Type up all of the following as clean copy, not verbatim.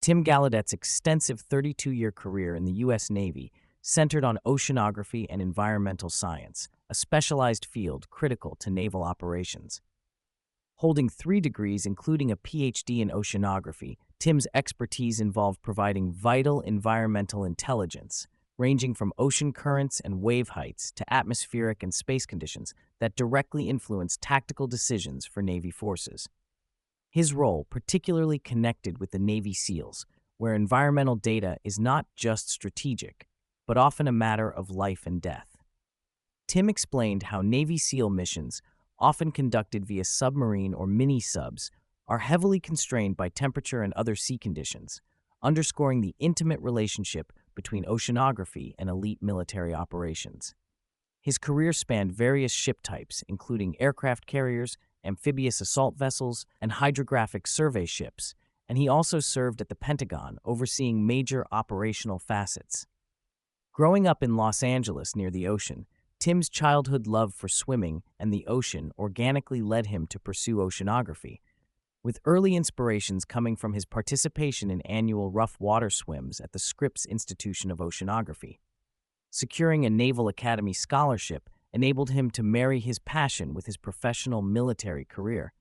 Tim Gallaudet's extensive 32-year career in the U.S. Navy centered on oceanography and environmental science, a specialized field critical to naval operations. Holding 3 degrees, including a PhD in oceanography, Tim's expertise involved providing vital environmental intelligence, ranging from ocean currents and wave heights to atmospheric and space conditions that directly influence tactical decisions for Navy forces. His role particularly connected with the Navy SEALs, where environmental data is not just strategic, but often a matter of life and death. Tim explained how Navy SEAL missions, often conducted via submarine or mini-subs, are heavily constrained by temperature and other sea conditions, underscoring the intimate relationship between oceanography and elite military operations. His career spanned various ship types, including aircraft carriers, amphibious assault vessels, and hydrographic survey ships, and he also served at the Pentagon, overseeing major operational facets. Growing up in Los Angeles near the ocean, Tim's childhood love for swimming and the ocean organically led him to pursue oceanography, with early inspirations coming from his participation in annual rough water swims at the Scripps Institution of Oceanography. Securing a Naval Academy scholarship enabled him to marry his passion with his professional military career,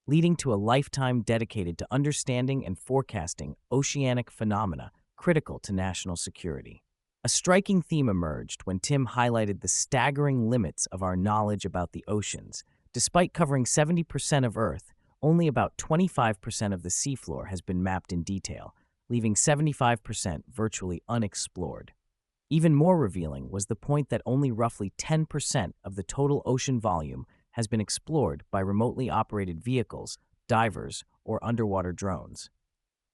leading to a lifetime dedicated to understanding and forecasting oceanic phenomena critical to national security. A striking theme emerged when Tim highlighted the staggering limits of our knowledge about the oceans. Despite covering 70% of Earth, only about 25% of the seafloor has been mapped in detail, leaving 75% virtually unexplored. Even more revealing was the point that only roughly 10% of the total ocean volume has been explored by remotely operated vehicles, divers, or underwater drones.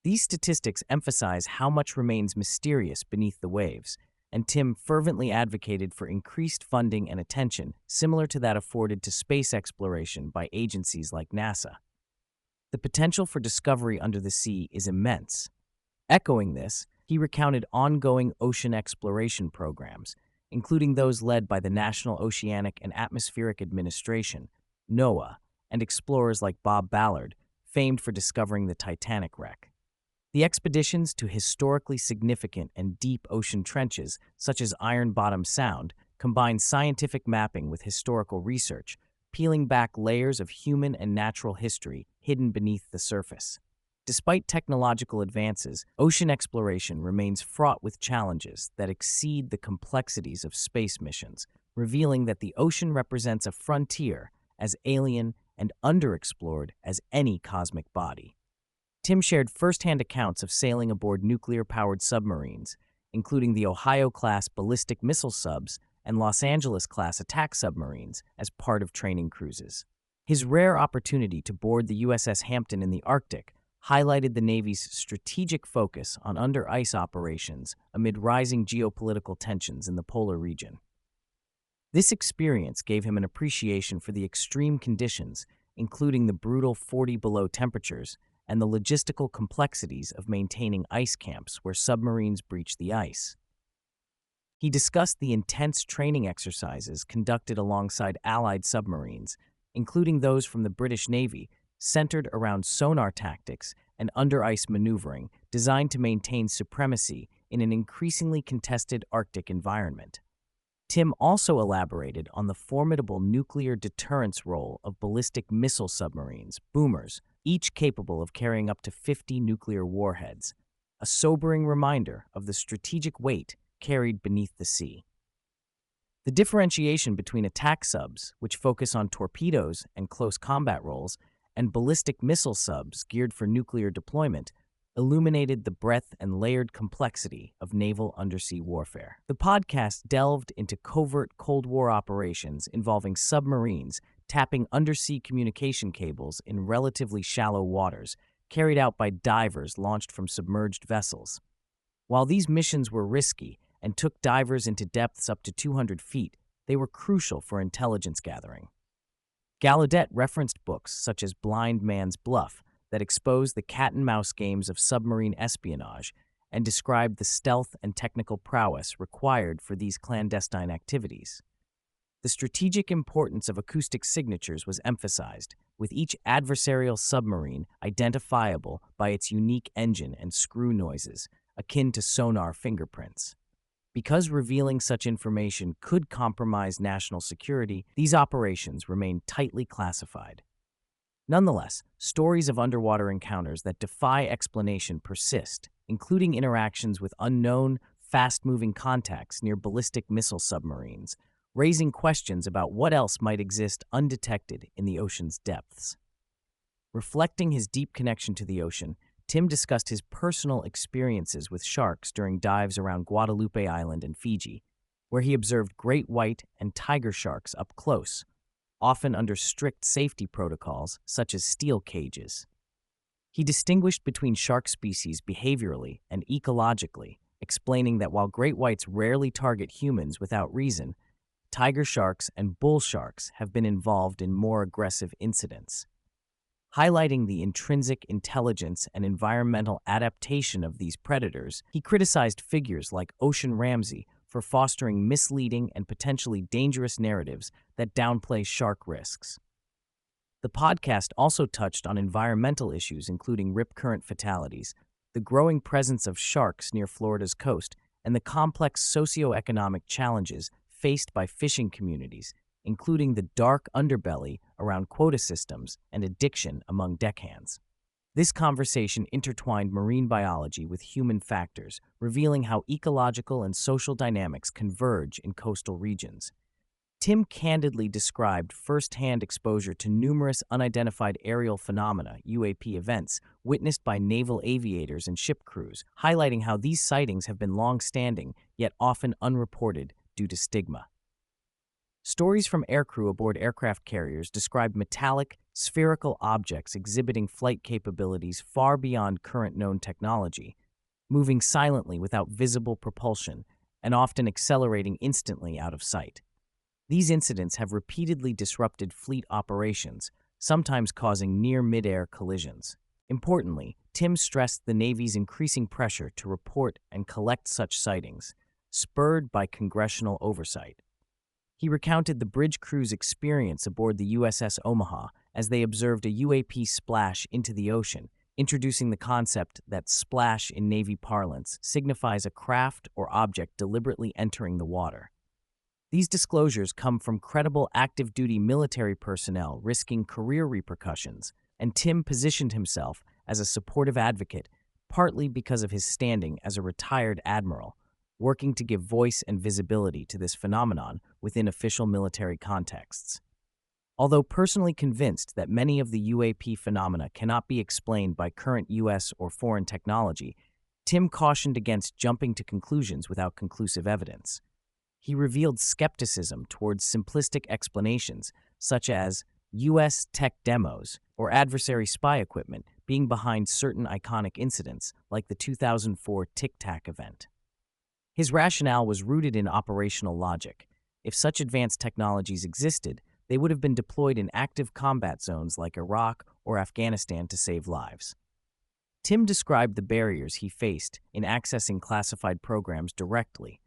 These statistics emphasize how much remains mysterious beneath the waves, and Tim fervently advocated for increased funding and attention similar to that afforded to space exploration by agencies like NASA. The potential for discovery under the sea is immense. Echoing this, he recounted ongoing ocean exploration programs, including those led by the National Oceanic and Atmospheric Administration, NOAA, and explorers like Bob Ballard, famed for discovering the Titanic wreck. The expeditions to historically significant and deep ocean trenches, such as Iron Bottom Sound, combine scientific mapping with historical research, peeling back layers of human and natural history hidden beneath the surface. Despite technological advances, ocean exploration remains fraught with challenges that exceed the complexities of space missions, revealing that the ocean represents a frontier as alien and underexplored as any cosmic body. Tim shared firsthand accounts of sailing aboard nuclear-powered submarines, including the Ohio-class ballistic missile subs and Los Angeles-class attack submarines, as part of training cruises. His rare opportunity to board the USS Hampton in the Arctic highlighted the Navy's strategic focus on under-ice operations amid rising geopolitical tensions in the polar region. This experience gave him an appreciation for the extreme conditions, including the brutal 40-below temperatures and the logistical complexities of maintaining ice camps where submarines breach the ice. He discussed the intense training exercises conducted alongside Allied submarines, including those from the British Navy, centered around sonar tactics and under-ice maneuvering designed to maintain supremacy in an increasingly contested Arctic environment. Tim also elaborated on the formidable nuclear deterrence role of ballistic missile submarines, boomers, each capable of carrying up to 50 nuclear warheads, a sobering reminder of the strategic weight carried beneath the sea. The differentiation between attack subs, which focus on torpedoes and close combat roles, and ballistic missile subs geared for nuclear deployment, illuminated the breadth and layered complexity of naval undersea warfare. The podcast delved into covert Cold War operations involving submarines tapping undersea communication cables in relatively shallow waters, carried out by divers launched from submerged vessels. While these missions were risky and took divers into depths up to 200 feet, they were crucial for intelligence gathering. Gallaudet referenced books such as Blind Man's Bluff that exposed the cat-and-mouse games of submarine espionage and described the stealth and technical prowess required for these clandestine activities. The strategic importance of acoustic signatures was emphasized, with each adversarial submarine identifiable by its unique engine and screw noises, akin to sonar fingerprints. Because revealing such information could compromise national security, these operations remain tightly classified. Nonetheless, stories of underwater encounters that defy explanation persist, including interactions with unknown, fast-moving contacts near ballistic missile submarines, raising questions about what else might exist undetected in the ocean's depths. Reflecting his deep connection to the ocean, Tim discussed his personal experiences with sharks during dives around Guadalupe Island and Fiji, where he observed great white and tiger sharks up close, often under strict safety protocols such as steel cages. He distinguished between shark species behaviorally and ecologically, explaining that while great whites rarely target humans without reason, tiger sharks and bull sharks have been involved in more aggressive incidents. Highlighting the intrinsic intelligence and environmental adaptation of these predators, he criticized figures like Ocean Ramsey for fostering misleading and potentially dangerous narratives that downplay shark risks. The podcast also touched on environmental issues including rip current fatalities, the growing presence of sharks near Florida's coast, and the complex socioeconomic challenges faced by fishing communities, including the dark underbelly around quota systems and addiction among deckhands. This conversation intertwined marine biology with human factors, revealing how ecological and social dynamics converge in coastal regions. Tim candidly described first-hand exposure to numerous unidentified aerial phenomena, UAP events, witnessed by naval aviators and ship crews, highlighting how these sightings have been long-standing, yet often unreported due to stigma. Stories from aircrew aboard aircraft carriers described metallic, spherical objects exhibiting flight capabilities far beyond current known technology, moving silently without visible propulsion and often accelerating instantly out of sight. These incidents have repeatedly disrupted fleet operations, sometimes causing near mid-air collisions. Importantly, Tim stressed the Navy's increasing pressure to report and collect such sightings, spurred by congressional oversight. He recounted the bridge crew's experience aboard the USS Omaha as they observed a UAP splash into the ocean, introducing the concept that splash in Navy parlance signifies a craft or object deliberately entering the water. These disclosures come from credible active-duty military personnel risking career repercussions, and Tim positioned himself as a supportive advocate, partly because of his standing as a retired admiral, working to give voice and visibility to this phenomenon within official military contexts. Although personally convinced that many of the UAP phenomena cannot be explained by current U.S. or foreign technology, Tim cautioned against jumping to conclusions without conclusive evidence. He revealed skepticism towards simplistic explanations, such as U.S. tech demos or adversary spy equipment being behind certain iconic incidents, like the 2004 Tic Tac event. His rationale was rooted in operational logic. If such advanced technologies existed, they would have been deployed in active combat zones like Iraq or Afghanistan to save lives. Tim described the barriers he faced in accessing classified programs directly,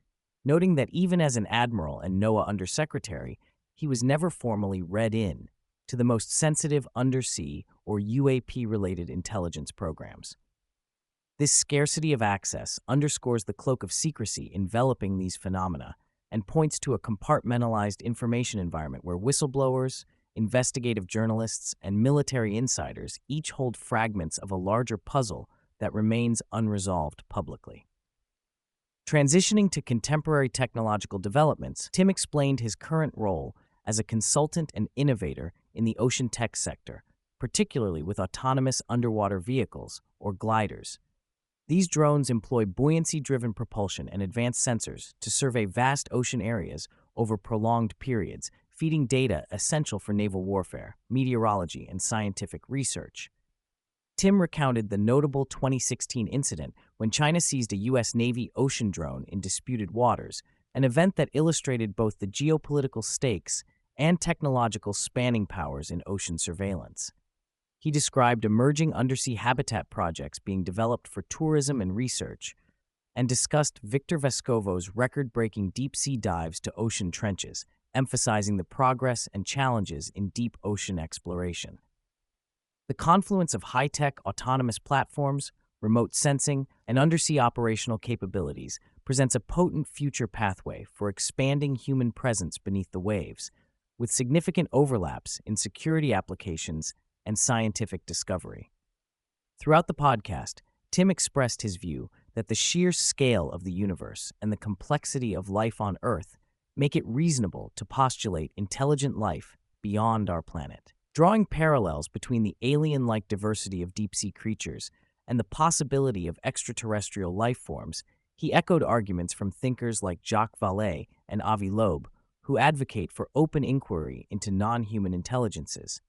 noting that even as an admiral and NOAA undersecretary, he was never formally read in to the most sensitive undersea or UAP-related intelligence programs. This scarcity of access underscores the cloak of secrecy enveloping these phenomena and points to a compartmentalized information environment where whistleblowers, investigative journalists, and military insiders each hold fragments of a larger puzzle that remains unresolved publicly. Transitioning to contemporary technological developments, Tim explained his current role as a consultant and innovator in the ocean tech sector, particularly with autonomous underwater vehicles, or gliders. These drones employ buoyancy-driven propulsion and advanced sensors to survey vast ocean areas over prolonged periods, feeding data essential for naval warfare, meteorology, and scientific research. Tim recounted the notable 2016 incident when China seized a U.S. Navy ocean drone in disputed waters, an event that illustrated both the geopolitical stakes and technological spanning powers in ocean surveillance. He described emerging undersea habitat projects being developed for tourism and research, and discussed Victor Vescovo's record-breaking deep-sea dives to ocean trenches, emphasizing the progress and challenges in deep ocean exploration. The confluence of high-tech autonomous platforms, remote sensing, and undersea operational capabilities presents a potent future pathway for expanding human presence beneath the waves, with significant overlaps in security applications and scientific discovery. Throughout the podcast, Tim expressed his view that the sheer scale of the universe and the complexity of life on Earth make it reasonable to postulate intelligent life beyond our planet. Drawing parallels between the alien-like diversity of deep-sea creatures and the possibility of extraterrestrial life forms, he echoed arguments from thinkers like Jacques Vallée and Avi Loeb, who advocate for open inquiry into non-human intelligences.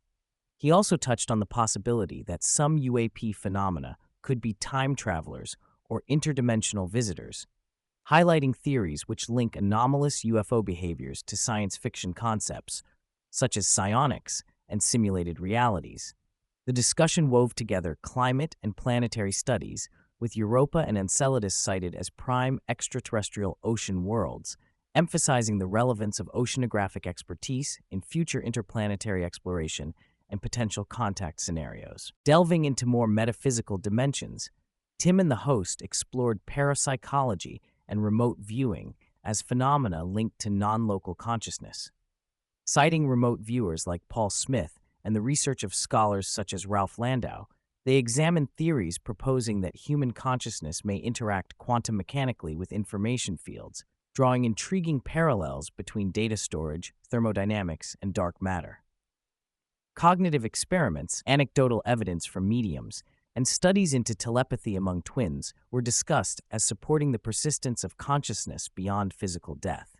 He also touched on the possibility that some UAP phenomena could be time travelers or interdimensional visitors, highlighting theories which link anomalous UFO behaviors to science fiction concepts, such as psionics and simulated realities. The discussion wove together climate and planetary studies, with Europa and Enceladus cited as prime extraterrestrial ocean worlds, emphasizing the relevance of oceanographic expertise in future interplanetary exploration and potential contact scenarios. Delving into more metaphysical dimensions, Tim and the host explored parapsychology and remote viewing as phenomena linked to non-local consciousness. Citing remote viewers like Paul Smith and the research of scholars such as Ralph Landau, they examined theories proposing that human consciousness may interact quantum mechanically with information fields, drawing intriguing parallels between data storage, thermodynamics, and dark matter. Cognitive experiments, anecdotal evidence from mediums, and studies into telepathy among twins were discussed as supporting the persistence of consciousness beyond physical death.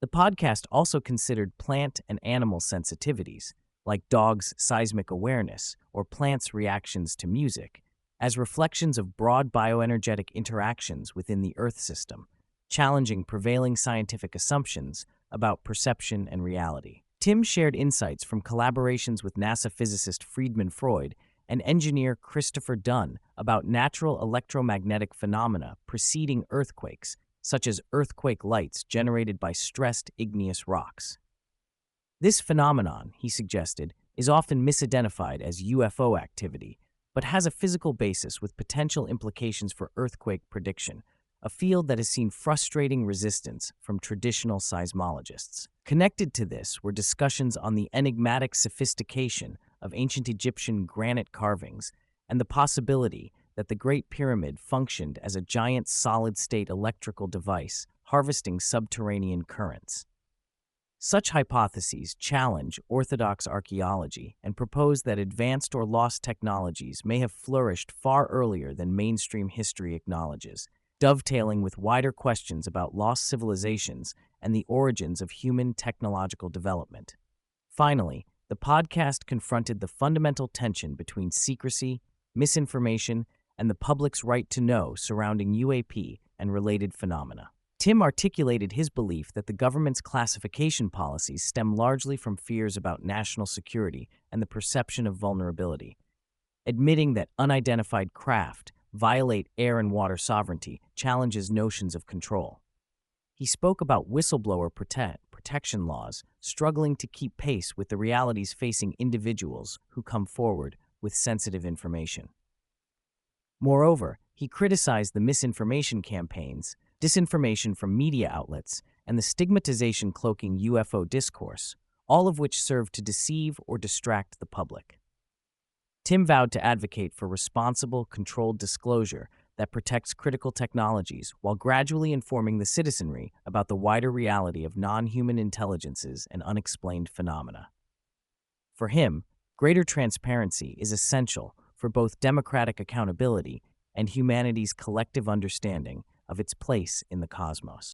The podcast also considered plant and animal sensitivities, like dogs' seismic awareness or plants' reactions to music, as reflections of broad bioenergetic interactions within the Earth system, challenging prevailing scientific assumptions about perception and reality. Tim shared insights from collaborations with NASA physicist Friedman Freud and engineer Christopher Dunn about natural electromagnetic phenomena preceding earthquakes, such as earthquake lights generated by stressed igneous rocks. This phenomenon, he suggested, is often misidentified as UFO activity, but has a physical basis with potential implications for earthquake prediction, a field that has seen frustrating resistance from traditional seismologists. Connected to this were discussions on the enigmatic sophistication of ancient Egyptian granite carvings and the possibility that the Great Pyramid functioned as a giant solid-state electrical device harvesting subterranean currents. Such hypotheses challenge orthodox archaeology and propose that advanced or lost technologies may have flourished far earlier than mainstream history acknowledges, dovetailing with wider questions about lost civilizations and the origins of human technological development. Finally, the podcast confronted the fundamental tension between secrecy, misinformation, and the public's right to know surrounding UAP and related phenomena. Tim articulated his belief that the government's classification policies stem largely from fears about national security and the perception of vulnerability, admitting that unidentified craft violate air and water sovereignty challenges notions of control. He spoke about whistleblower protection laws struggling to keep pace with the realities facing individuals who come forward with sensitive information. Moreover, he criticized the misinformation campaigns, disinformation from media outlets, and the stigmatization cloaking UFO discourse, all of which serve to deceive or distract the public. Tim vowed to advocate for responsible, controlled disclosure that protects critical technologies while gradually informing the citizenry about the wider reality of non-human intelligences and unexplained phenomena. For him, greater transparency is essential for both democratic accountability and humanity's collective understanding of its place in the cosmos.